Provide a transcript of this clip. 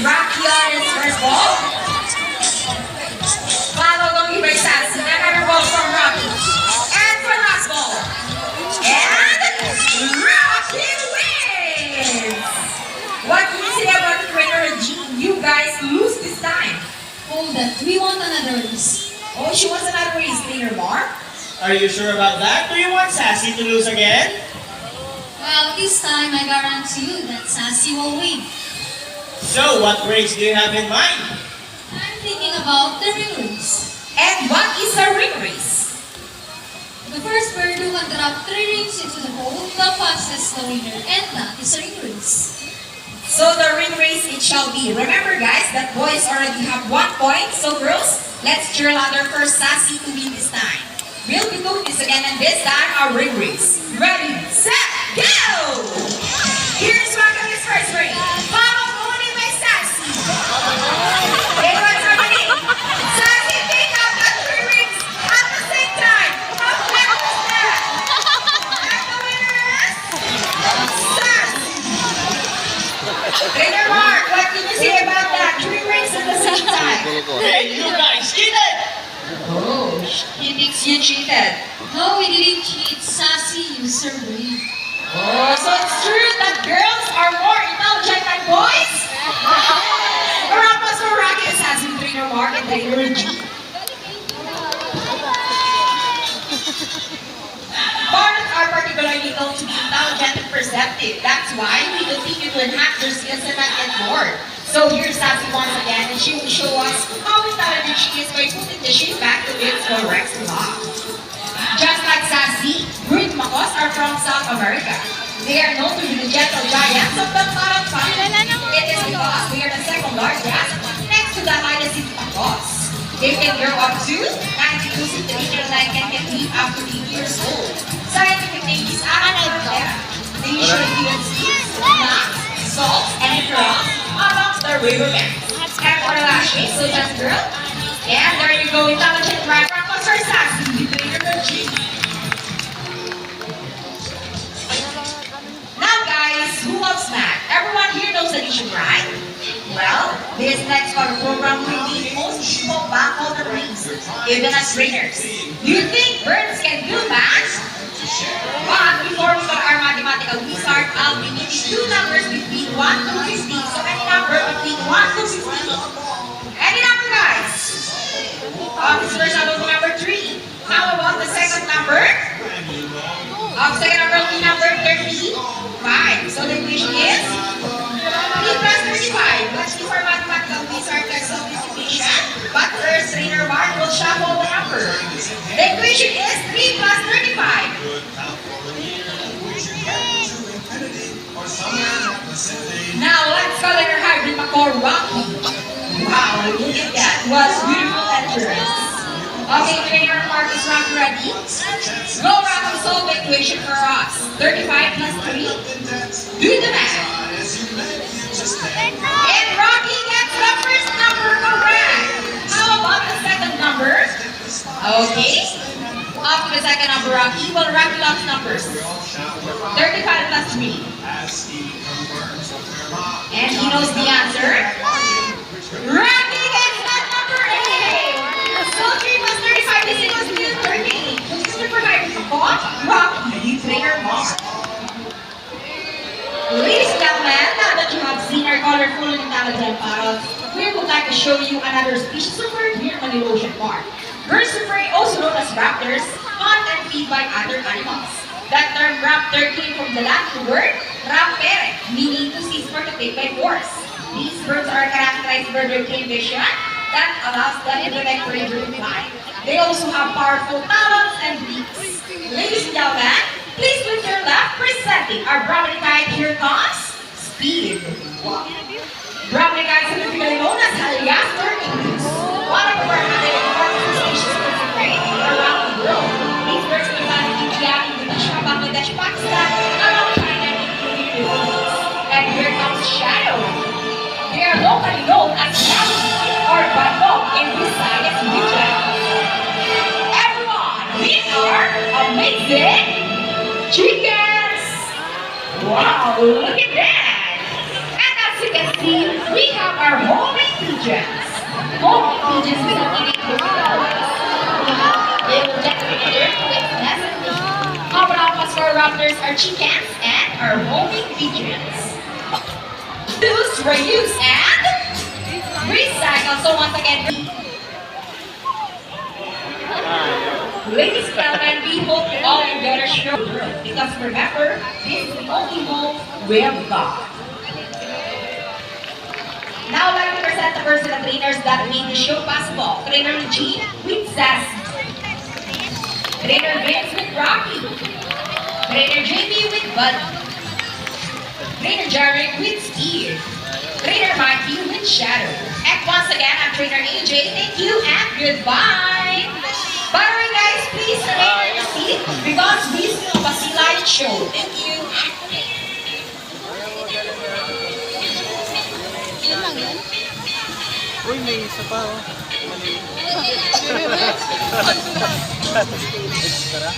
Rocky on his first ball. Followed only by Sassy. Another ball from Rocky. And for last ball. And Rocky wins! What can you say about the trainer G? You guys lose this time. Hold it. We want another race. Oh, she wants another race, Trainer Mark. Are you sure about that? Do you want Sassy to lose again? Well, this time I guarantee you that Sassy will win. So, what race do you have in mind? I'm thinking about the ring race. And what is a ring race? The first bird who can drop 3 rings into the hole, the fastest the winner, and that is a ring race. So the ring race it shall be. Remember guys that boys already have 1 point. So girls, let's cheer louder for Sassy to win this time. We'll be doing this again and this time a ring race. Ready, set, go! Here's Rockabilly's first ring. Followed only by Sassy. Okay, what's happening? Sassy pick up the 3 rings at the same time. How clever is that? And the winner is Sassy. Trainer Mark, what can you say about that? 3 rings at the same time. Hey, you guys cheated! Oh, he thinks you cheated. No, we didn't cheat. Sassy used her brain. Oh, so it's true that girls are more intelligent than boys? A round of applause for Rocky and Sassy, Trainer Mark and Trainer G. Boys are particularly known to be intelligent and perceptive. That's why we continue to enhance their skills and not get bored. So here's Sassy once again, and she will show us how intelligent she is by putting the shape back to its correct slot. Just like Sassy, Greek Macos are from South America. They are known to be the gentle giants of the Parang family. It is because they are the second largest next to the Hyacinth Macos. They can grow up to 92 centimeters and can live up to 8 years old. Scientific name is Archaeoptera. They usually live in seeds, nuts, salt, and frogs along the riverbanks. And for the last race, so just girl. And there you go, intelligent right from Mr. Sassy, Trainer G. Now guys, who loves math? Everyone here knows addition, right? Well, this next part of the program will be most people baffle the race, even as trainers. Do you think birds can do math? But before we start our mathematical wizard, I'll be needing 2 numbers between 1 to 15. So any number between 1 to 15. Any number, guys? This first number will be number 3. How about the second number? Second number will be number 35. So the equation is 3 plus 35. Let's do our mathematical wizard to solve this equation. But first, Trainer Mark will shuffle the number. The equation is 3 plus 35. Now let's call it our hybrid Macor Rocky. Wow, look at that. Was beautiful entrance. Okay, Trainer Mark is Rocky ready? Go Rocky, solve the equation for us. 35 plus 3. Do the math. And Rocky gets the first number correct. How about the second number? Okay. Up to the second number, Rocky. Well, Rocky loves numbers. 35 plus 3. And he knows the answer. Rocky gets that number 8. So 3 plus 35 is equal to 38. Super hybrid Macor Rocky, Trainer Mark. Ladies and gentlemen, now that you have seen our colorful and intelligent parrots, we would like to show you another species of bird here in Manila Ocean Park. Birds of prey, also known as raptors, hunt and feed by other animals. That term raptor came from the Latin word rapere, meaning to seize or to take by force. These birds are characterized by their keen vision that allows them to detect prey during flight. They also have powerful talons and beaks. Ladies and gentlemen, please look to your left, presenting our Brahminy kite. Here comes Speed. Wow. Brahminy kites are typically known as Haliaster English. One of our important species of birds of prey around the world. These birds are found in India, Indonesia, Bangladesh, Pakistan, along China, and Philippines. And here comes Shadow. They are locally known as Yaboo or Bandok in Visayas region. Everyone, these are amazing chickens! Wow, look at that! And as you can see, we have our homing pigeons. Homing pigeons will eat it. They will definitely learn to its lesson. How about us for raptors, our chickens, and our homing pigeons? Use, reuse, and recycle. So once again, ladies and gentlemen, we hope you all enjoy the show. Because remember, this is the only home we have got. Now I'd like to present the personal trainers that made the show possible. Trainer Jean with Sassy. Trainer Vince with Rocky. Trainer Jamie with Buddy. Trainer Jarek with Steve. Trainer Mikey with Shadow. And once again, I'm Trainer AJ. Thank you and goodbye. By the way, guys, please remain in your seat because we still have a sea lion show. Thank you. Uy, may isa pa oh. Extra.